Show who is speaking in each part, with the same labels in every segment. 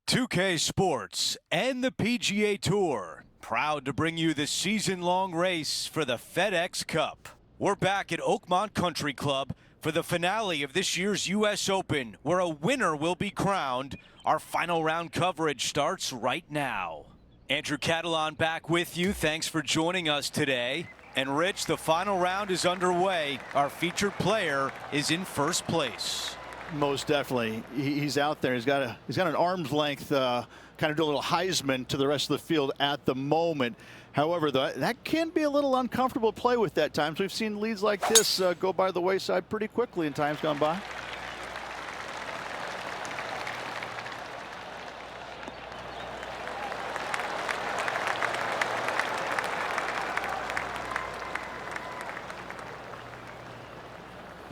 Speaker 1: 2K Sports and the PGA Tour, proud to bring you the season-long race for the FedEx Cup. We're back at Oakmont Country Club for the finale of this year's U.S. Open, where a winner will be crowned. Our final round coverage starts right now. Andrew Catalon back with you. Thanks for joining us today. And Rich, the final round is underway. Our featured player is in first place.
Speaker 2: Most definitely. He's out there. He's got an arm's length, kind of do a little Heisman to the rest of the field at the moment. However, that can be a little uncomfortable to play with at times. We've seen leads like this go by the wayside pretty quickly in times gone by.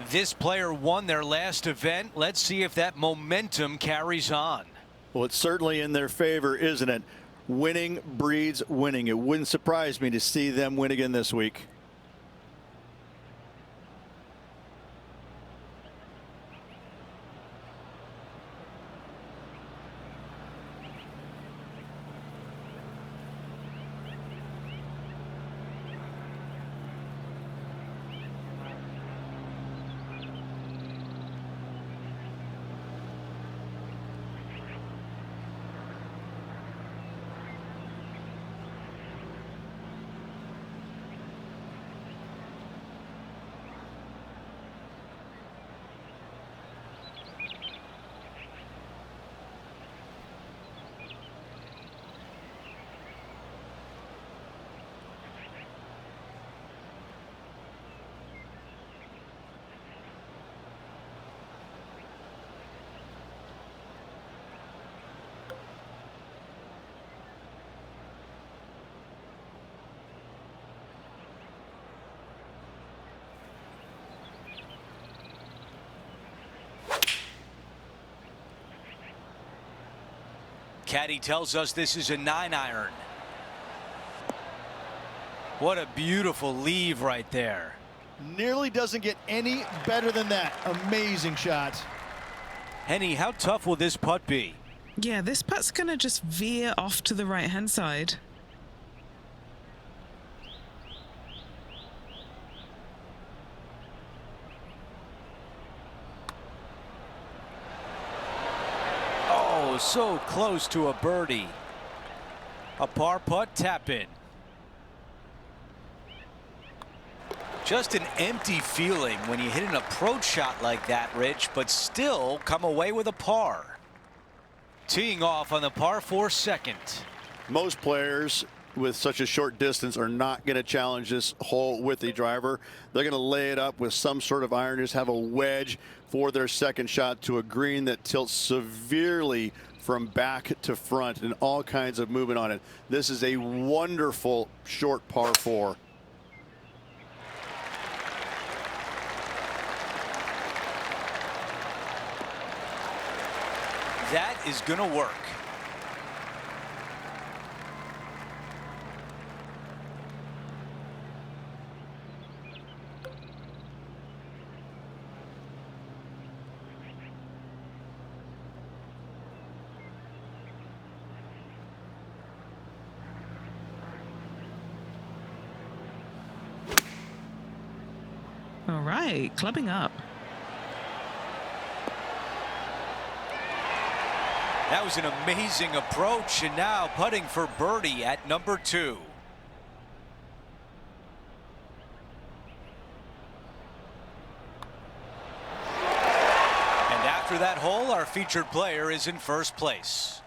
Speaker 1: This player won their last event. Let's see if that momentum carries on.
Speaker 2: Well, it's certainly in their favor, isn't it? Winning breeds winning. It wouldn't surprise me to see them win again this week.
Speaker 1: Caddy tells us this is a 9-iron. What a beautiful leave right there.
Speaker 2: Nearly doesn't get any better than that. Amazing shot.
Speaker 1: Henny, how tough will this putt be?
Speaker 3: Yeah, this putt's going to just veer off to the right-hand side.
Speaker 1: Oh, so close to a birdie. A par putt tap in. Just an empty feeling when you hit an approach shot like that, Rich, but still come away with a par. Teeing off on the par 4 second.
Speaker 2: Most players with such a short distance are not going to challenge this hole with the driver. They're going to lay it up with some sort of iron, just have a wedge for their second shot to a green that tilts severely from back to front and all kinds of movement on it. This is a wonderful short par 4.
Speaker 1: That is going to work.
Speaker 3: All right, clubbing up.
Speaker 1: That was an amazing approach, and now putting for birdie at number 2. And after that hole, our featured player is in first place.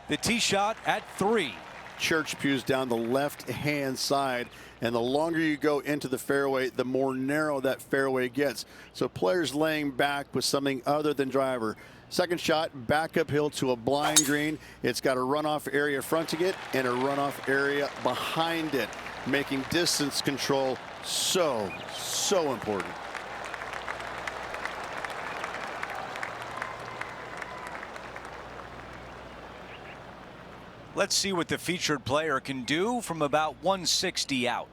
Speaker 1: The tee shot at 3.
Speaker 2: Church pews down the left-hand side, and the longer you go into the fairway, the more narrow that fairway gets. So players laying back with something other than driver. Second shot back uphill to a blind green. It's got a runoff area fronting it and a runoff area behind it, making distance control so important.
Speaker 1: Let's see what the featured player can do from about 160 out.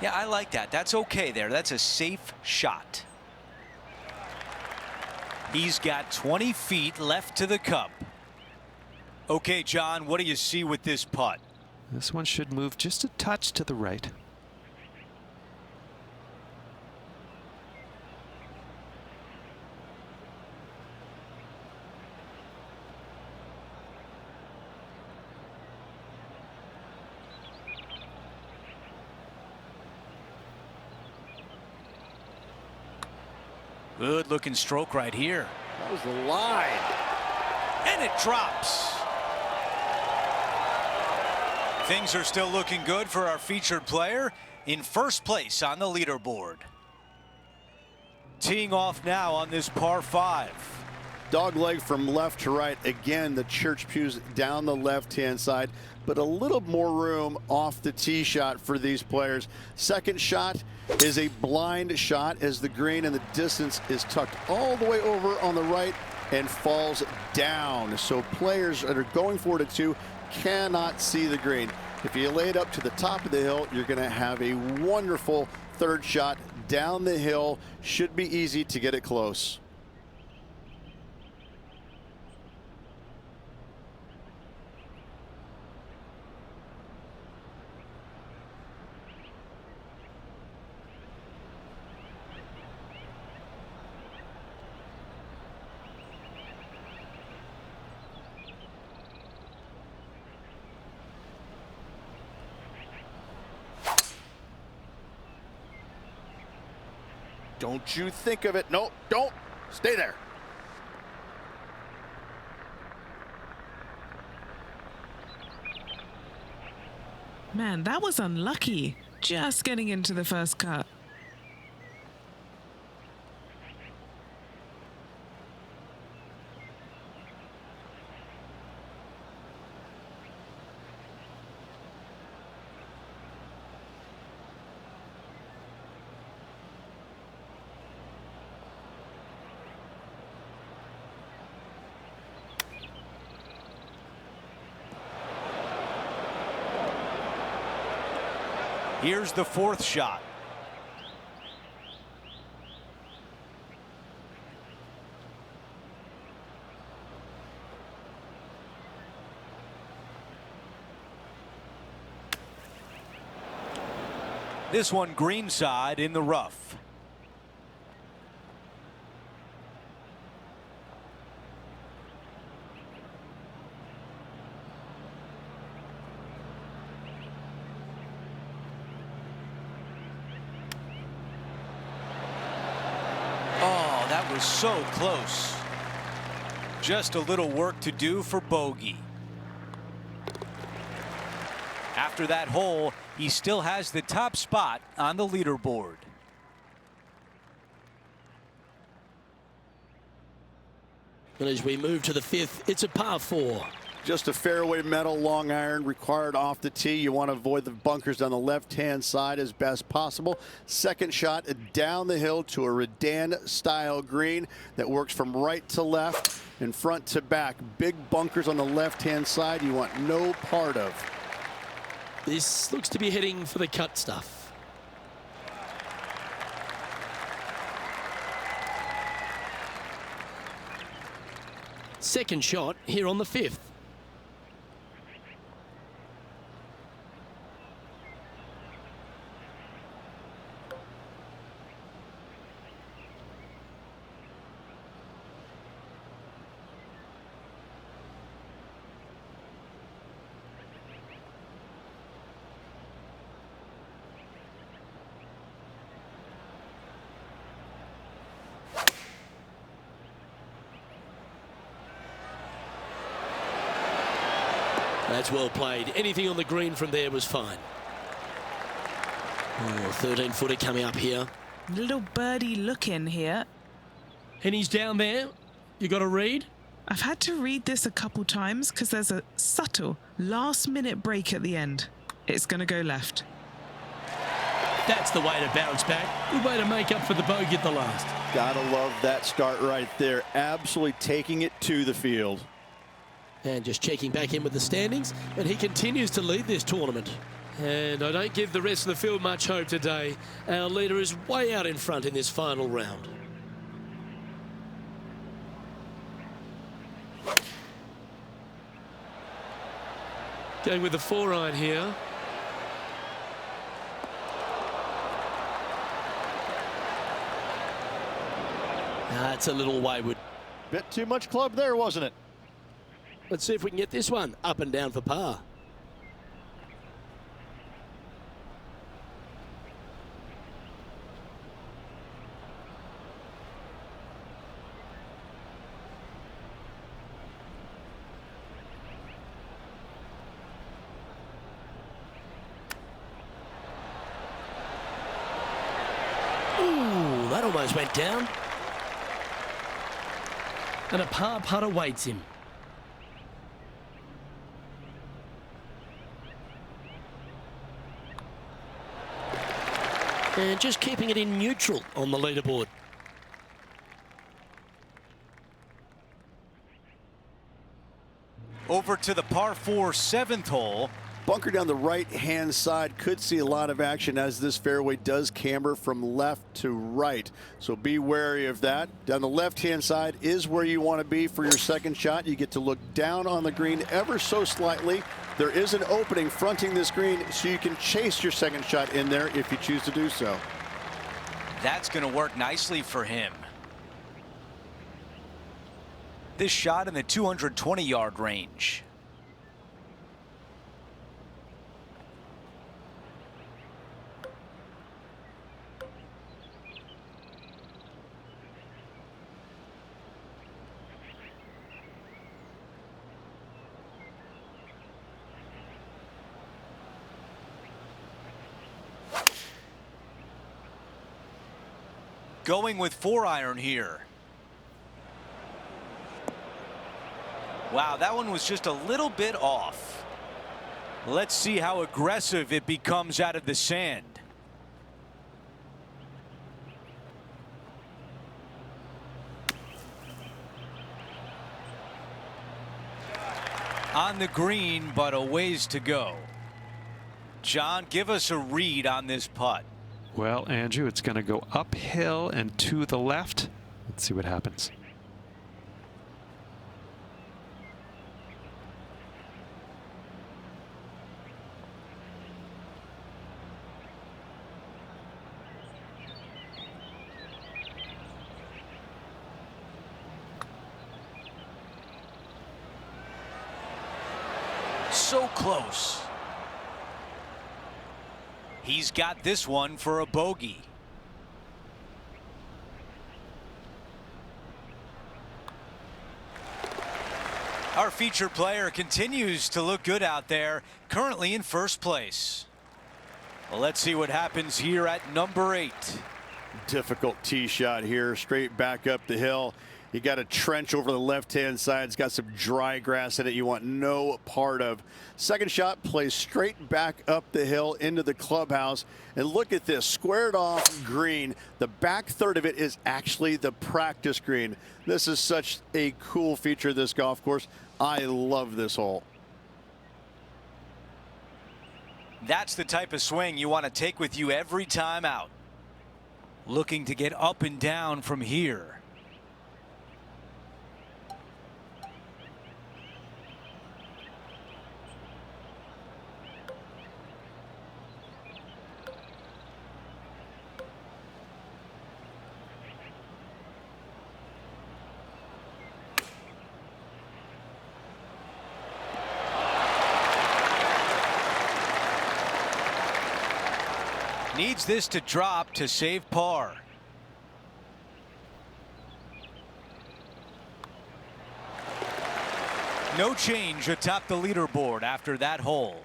Speaker 1: Yeah, I like that. That's okay there. That's a safe shot. He's got 20 feet left to the cup. Okay, John, what do you see with this putt?
Speaker 4: This one should move just a touch to the right.
Speaker 1: Good looking stroke right here.
Speaker 2: That was the line.
Speaker 1: And it drops. Things are still looking good for our featured player in first place on the leaderboard. Teeing off now on this par 5.
Speaker 2: Dog leg from left to right. Again, the church pews down the left-hand side, but a little more room off the tee shot for these players. Second shot is a blind shot as the green and the distance is tucked all the way over on the right and falls down. So players that are going for it at 2 cannot see the green. If you lay it up to the top of the hill, you're going to have a wonderful third shot down the hill. Should be easy to get it close. Don't you think of it. No, don't. Stay there.
Speaker 3: Man, that was unlucky. Just getting into the first cut.
Speaker 1: Here's the fourth shot. This one greenside in the rough. Oh, that was so close. Just a little work to do for bogey. After that hole, he still has the top spot on the leaderboard.
Speaker 5: And as we move to the 5th, it's a par 4.
Speaker 2: Just a fairway metal long iron required off the tee. You want to avoid the bunkers on the left-hand side as best possible. Second shot down the hill to a Redan-style green that works from right to left and front to back. Big bunkers on the left-hand side you want no part of.
Speaker 5: This looks to be heading for the cut stuff. Second shot here on the 5th. That's well played. Anything on the green from there was fine. Oh, 13-footer coming up here.
Speaker 3: Little birdie look in here.
Speaker 5: And he's down there. You got to read?
Speaker 3: I've had to read this a couple times because there's a subtle last-minute break at the end. It's going to go left.
Speaker 5: That's the way to bounce back. Good way to make up for the bogey at the last.
Speaker 2: Gotta love that start right there. Absolutely taking it to the field.
Speaker 5: And just checking back in with the standings, and he continues to lead this tournament. And I don't give the rest of the field much hope today. Our leader is way out in front in this final round. Going with the 4-iron here. That's a little wayward.
Speaker 2: Bit too much club there, wasn't it?
Speaker 5: Let's see if we can get this one up and down for par. Ooh, that almost went down. And a par putt awaits him. And just keeping it in neutral on the leaderboard.
Speaker 1: Over to the par 4 7th hole.
Speaker 2: Bunker down the right-hand side could see a lot of action as this fairway does camber from left to right. So be wary of that. Down the left-hand side is where you want to be for your second shot. You get to look down on the green ever so slightly. There is an opening fronting this green, so you can chase your second shot in there if you choose to do so.
Speaker 1: That's going to work nicely for him. This shot in the 220-yard range. Going with 4-iron here. Wow, that one was just a little bit off. Let's see how aggressive it becomes out of the sand. On the green, but a ways to go. John, give us a read on this putt.
Speaker 4: Well, Andrew, it's going to go uphill and to the left. Let's see what happens.
Speaker 1: So close. He's got this one for a bogey. Our featured player continues to look good out there, currently in first place. Well, let's see what happens here at number 8.
Speaker 2: Difficult tee shot here, straight back up the hill. You got a trench over the left-hand side. It's got some dry grass in it you want no part of. Second shot plays straight back up the hill into the clubhouse. And look at this, squared off green. The back third of it is actually the practice green. This is such a cool feature of this golf course. I love this hole.
Speaker 1: That's the type of swing you want to take with you every time out. Looking to get up and down from here. Needs this to drop to save par. No change atop the leaderboard after that hole.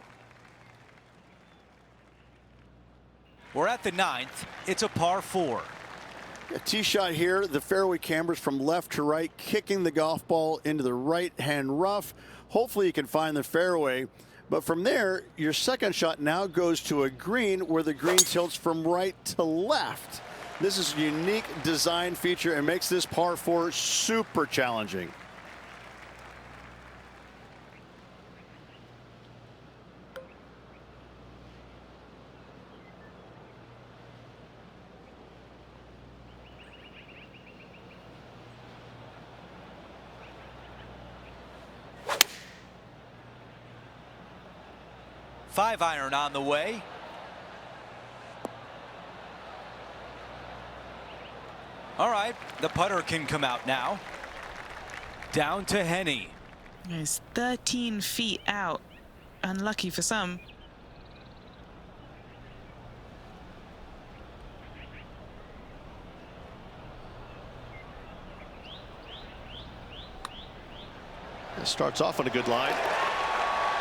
Speaker 1: We're at the 9th. It's a par 4.
Speaker 2: A tee shot here. The fairway cambers from left to right, kicking the golf ball into the right-hand rough. Hopefully you can find the fairway. But from there, your second shot now goes to a green where the green tilts from right to left. This is a unique design feature and makes this par 4 super challenging.
Speaker 1: 5-iron on the way. All right, the putter can come out now. Down to Henny.
Speaker 3: He's 13 feet out. Unlucky for some.
Speaker 6: It starts off on a good line.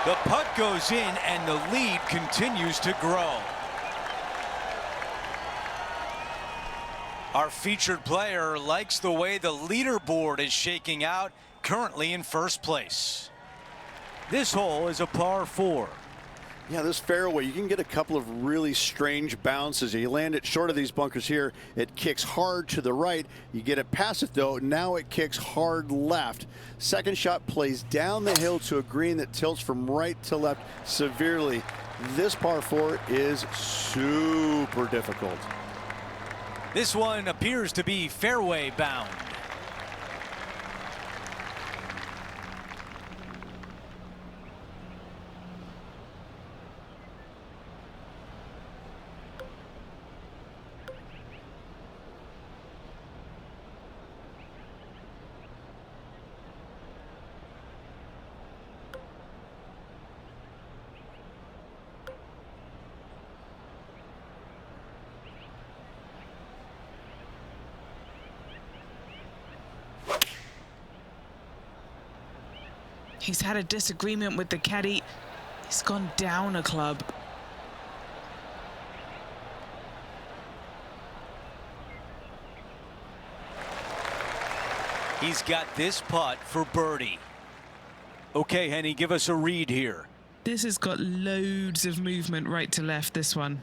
Speaker 1: The putt goes in and the lead continues to grow. Our featured player likes the way the leaderboard is shaking out, currently in first place. This hole is a par 4.
Speaker 2: Yeah, this fairway, you can get a couple of really strange bounces. You land it short of these bunkers here, it kicks hard to the right. You get it past it though, now it kicks hard left. Second shot plays down the hill to a green that tilts from right to left severely. This par 4 is super difficult.
Speaker 1: This one appears to be fairway bound.
Speaker 3: He's had a disagreement with the caddy. He's gone down a club.
Speaker 1: He's got this putt for birdie. Okay, Henny, give us a read here.
Speaker 3: This has got loads of movement right to left, this one.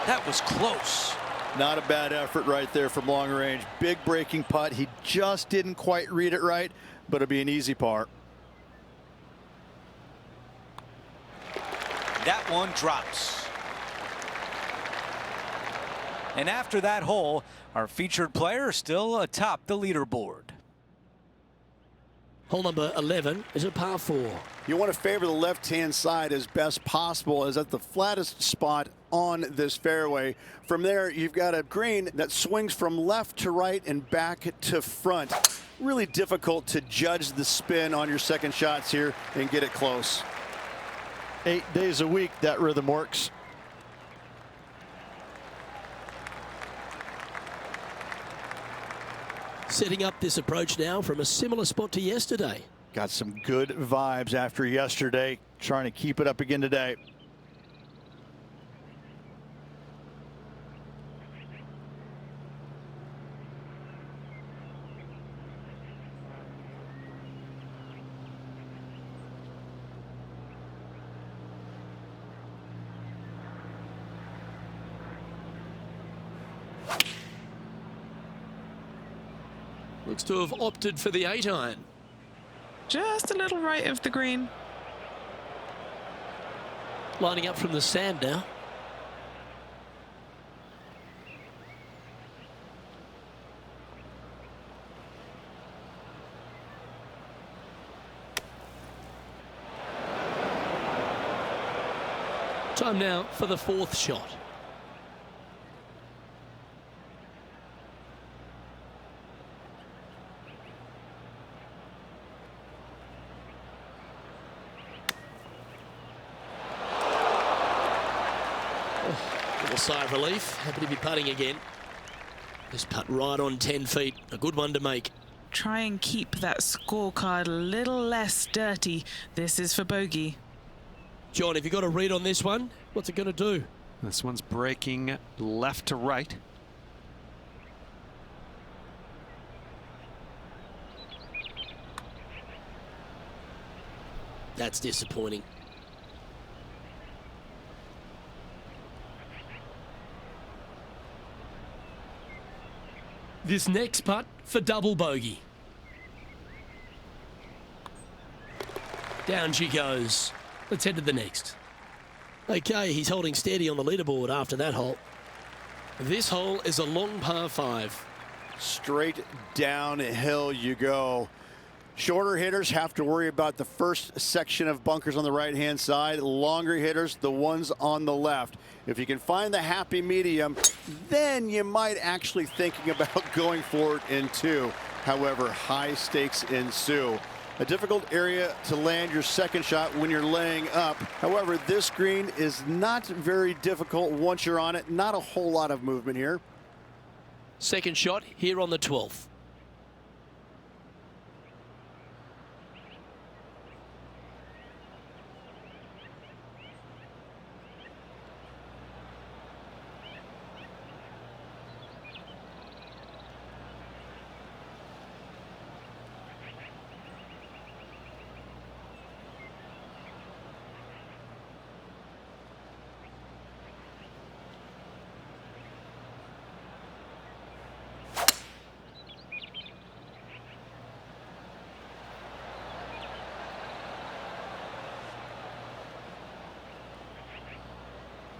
Speaker 1: That was close.
Speaker 2: Not a bad effort right there from long range. Big breaking putt. He just didn't quite read it right, but it'll be an easy par.
Speaker 1: That one drops. And after that hole, our featured player still atop the leaderboard.
Speaker 5: Hole number 11 is a par 4.
Speaker 2: You want to favor the left-hand side as best possible, as at the flattest spot on this fairway. From there, you've got a green that swings from left to right and back to front. Really difficult to judge the spin on your second shots here and get it close.
Speaker 6: 8 days a week, that rhythm works.
Speaker 5: Setting up this approach now from a similar spot to yesterday.
Speaker 6: Got some good vibes after yesterday, trying to keep it up again today.
Speaker 5: Looks to have opted for the 8-iron.
Speaker 3: Just a little right of the green.
Speaker 5: Lining up from the sand now. Time now for the 4th shot. Little sigh of relief. Happy to be putting again. This putt right on 10 feet. A good one to make.
Speaker 3: Try and keep that scorecard a little less dirty. This is for bogey.
Speaker 5: John, have you got a read on this one? What's it going to do?
Speaker 4: This one's breaking left to right.
Speaker 5: That's disappointing. This next putt for double bogey. Down she goes. Let's head to the next. Okay, he's holding steady on the leaderboard after that hole. This hole is a long par 5.
Speaker 2: Straight downhill you go. Shorter hitters have to worry about the first section of bunkers on the right-hand side. Longer hitters, the ones on the left. If you can find the happy medium, then you might actually thinking about going for it in 2. However, high stakes ensue. A difficult area to land your second shot when you're laying up. However, this green is not very difficult once you're on it. Not a whole lot of movement here.
Speaker 5: Second shot here on the 12th.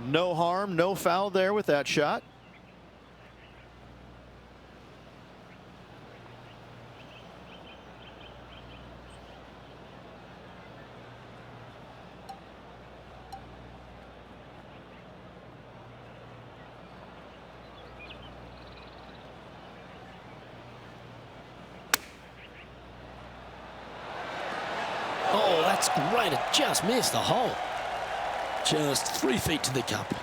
Speaker 6: No harm, no foul there with that shot.
Speaker 5: Oh, that's great. It just missed the hole. Just 3 feet to the cup.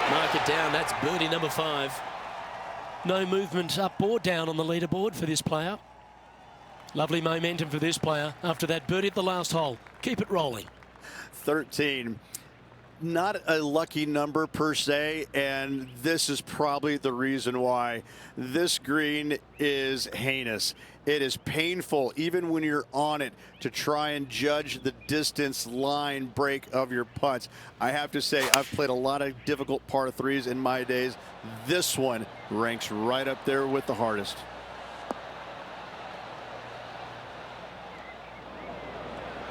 Speaker 5: Mark it down. That's birdie number 5. No movement up or down on the leaderboard for this player. Lovely momentum for this player after that birdie at the last hole. Keep it rolling.
Speaker 2: 13. Not a lucky number per se, and this is probably the reason why. This green is heinous. It is painful, even when you're on it, to try and judge the distance line break of your putts. I have to say, I've played a lot of difficult par 3s in my days. This one ranks right up there with the hardest.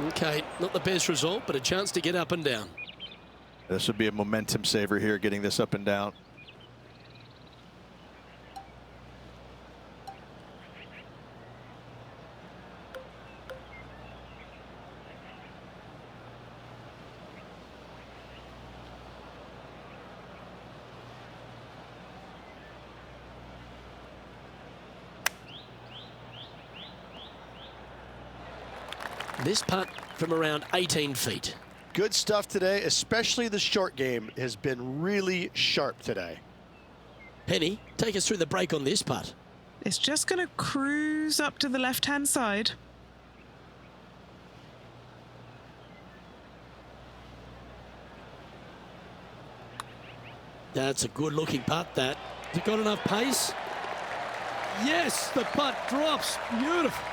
Speaker 5: Okay, not the best result, but a chance to get up and down.
Speaker 6: This would be a momentum saver here, getting this up and down.
Speaker 5: This putt from around 18 feet.
Speaker 6: Good stuff today, especially the short game has been really sharp today.
Speaker 5: Penny, take us through the break on this putt.
Speaker 3: It's just going to cruise up to the left-hand side.
Speaker 5: That's a good-looking putt, that. Has it got enough pace? Yes, the putt drops. Beautiful.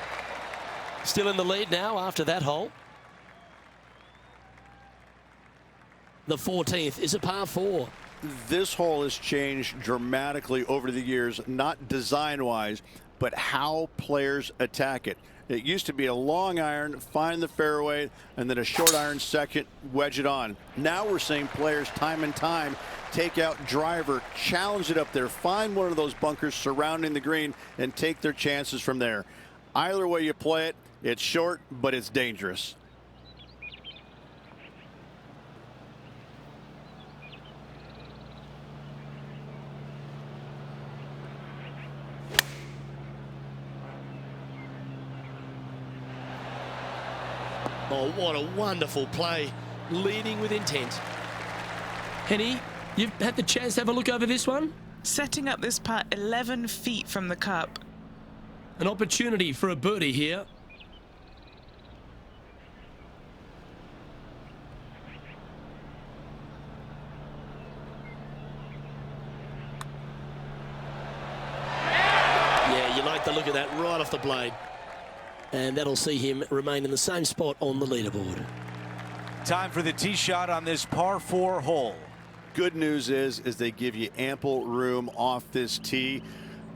Speaker 5: Still in the lead now after that hole. The 14th is a par 4.
Speaker 2: This hole has changed dramatically over the years, not design-wise, but how players attack it. It used to be a long iron, find the fairway, and then a short iron second, wedge it on. Now we're seeing players time and time take out driver, challenge it up there, find one of those bunkers surrounding the green, and take their chances from there. Either way you play it, it's short, but it's dangerous.
Speaker 5: Oh, what a wonderful play. Leading with intent. Henny, you've had the chance to have a look over this one?
Speaker 3: Setting up this putt 11 feet from the cup.
Speaker 5: An opportunity for a birdie here. Yeah, a look at that right off the blade. And that'll see him remain in the same spot on the leaderboard.
Speaker 1: Time for the tee shot on this par 4 hole.
Speaker 2: Good news is they give you ample room off this tee.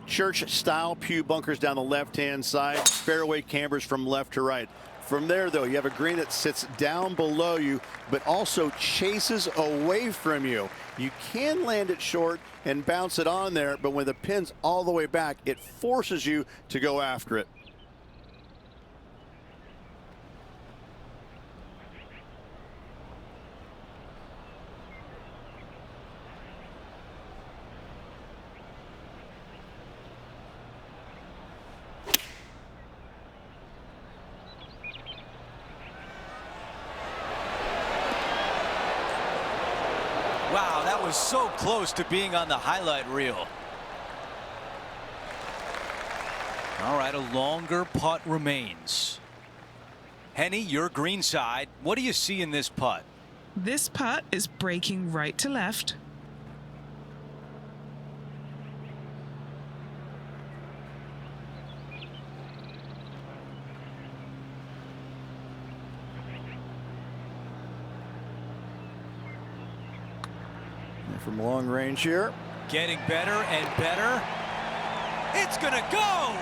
Speaker 2: Church-style pew bunkers down the left-hand side, fairway cambers from left to right. From there, though, you have a green that sits down below you, but also chases away from you. You can land it short and bounce it on there, but when the pin's all the way back, it forces you to go after it.
Speaker 1: Wow, that was so close to being on the highlight reel. All right, a longer putt remains. Henny, your green side. What do you see in this putt?
Speaker 3: This putt is breaking right to left.
Speaker 2: From long range here.
Speaker 1: Getting better and better. It's gonna go!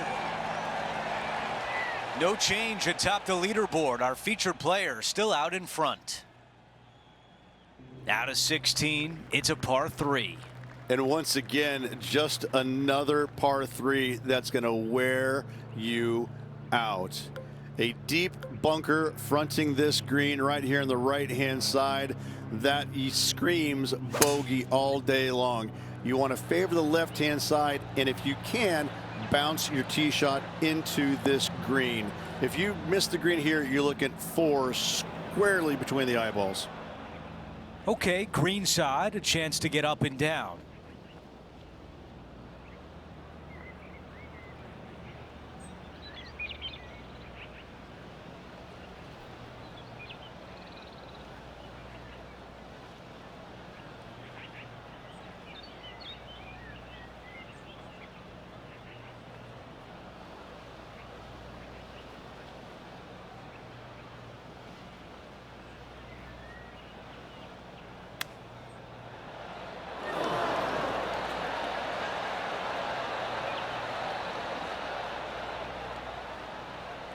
Speaker 1: No change atop the leaderboard. Our featured player still out in front. Out of 16, it's a par 3.
Speaker 2: And once again, just another par 3 that's going to wear you out. A deep bunker fronting this green right here on the right-hand side. That screams bogey all day long. You want to favor the left-hand side, and if you can, bounce your tee shot into this green. If you miss the green here, you're looking 4 squarely between the eyeballs.
Speaker 1: Okay, green side, a chance to get up and down.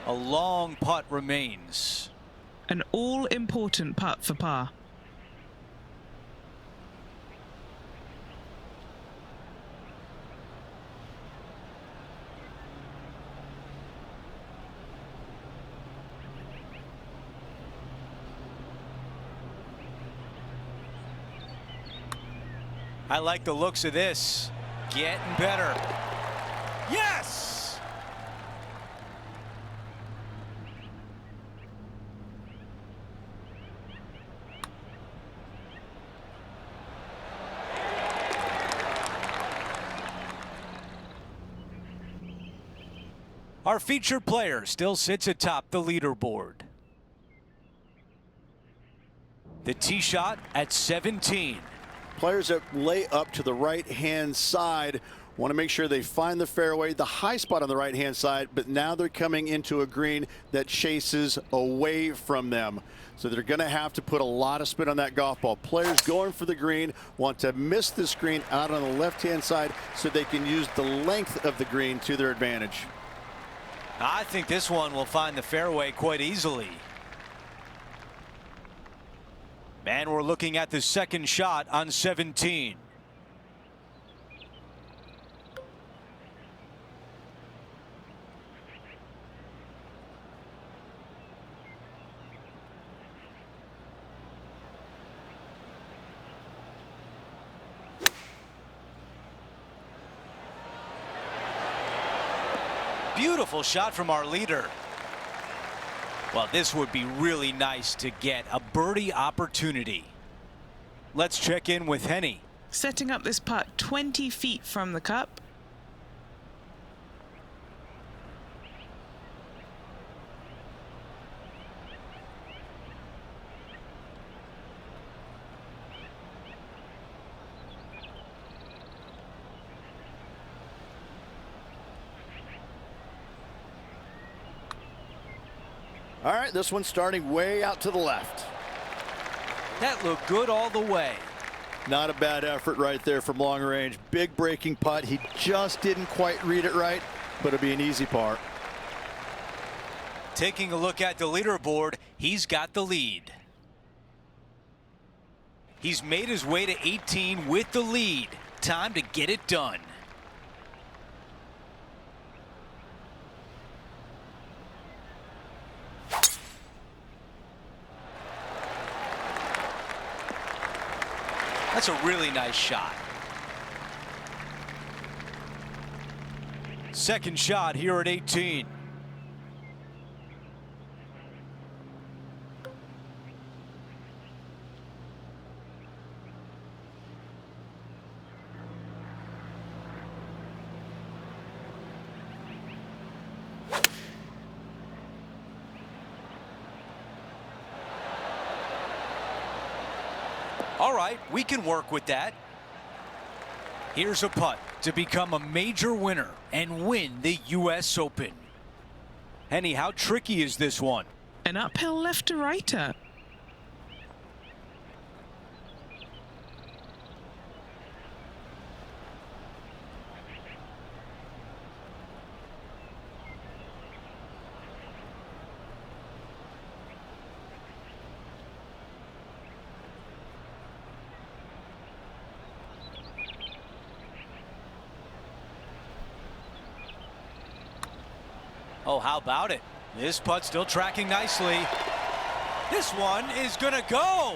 Speaker 1: A long putt remains.
Speaker 3: An all-important putt for par.
Speaker 1: I like the looks of this. Getting better. Yes! Our featured player still sits atop the leaderboard. The tee shot at 17.
Speaker 2: Players that lay up to the right-hand side want to make sure they find the fairway, the high spot on the right-hand side, but now they're coming into a green that chases away from them. So they're going to have to put a lot of spin on that golf ball. Players going for the green want to miss the screen out on the left-hand side so they can use the length of the green to their advantage.
Speaker 1: I think this one will find the fairway quite easily. And we're looking at the second shot on 17. Beautiful shot from our leader. Well, this would be really nice to get a birdie opportunity. Let's check in with Henny.
Speaker 3: Setting up this putt 20 feet from the cup.
Speaker 6: All right, this one's starting way out to the left.
Speaker 1: That looked good all the way.
Speaker 6: Not a bad effort right there from long range. Big breaking putt. He just didn't quite read it right, but it'll be an easy par.
Speaker 1: Taking a look at the leaderboard, he's got the lead. He's made his way to 18 with the lead. Time to get it done. That's a really nice shot. Second shot here at 18. All right, we can work with that. Here's a putt to become a major winner and win the U.S. Open. Henny, how tricky is this one?
Speaker 3: An uphill left to righter.
Speaker 1: Oh, how about it? This putt still tracking nicely. This one is gonna go.